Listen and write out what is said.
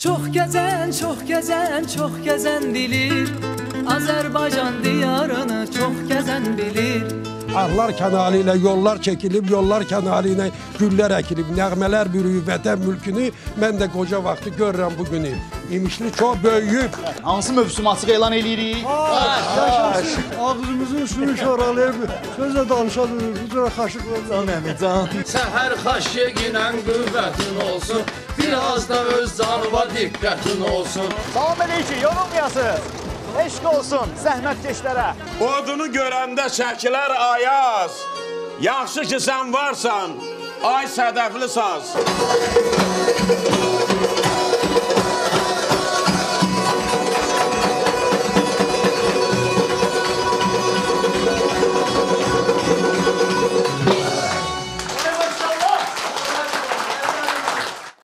Çox gəzən bilir Azərbaycan diyarını çox gəzən bilir Arlar kanalı ilə yollar çəkilib, yollar kanalı ilə güllər əkilib, nəğmələr bürüyüb vətən mülkünü mən də qoca vaxtı görürəm bu günü. İmişli çox böyüyüb. Hansı mövsüm açıq elan eləyirik? Ağzımızın suyunu şoralayıb, sözlə danışa durur, bu cürə xaşıq olur. Can Əmican. Səhər xaşyeginə qüvvətin olsun, biraz da öz canıva diqqətin olsun. Salam əleyki, yorulmayasınız. Eşq olsun zəhmətkeşlərə. Odunu görəndə çəkilər ayaz. Yaxşı ki sən varsan, ay sədəfli saz.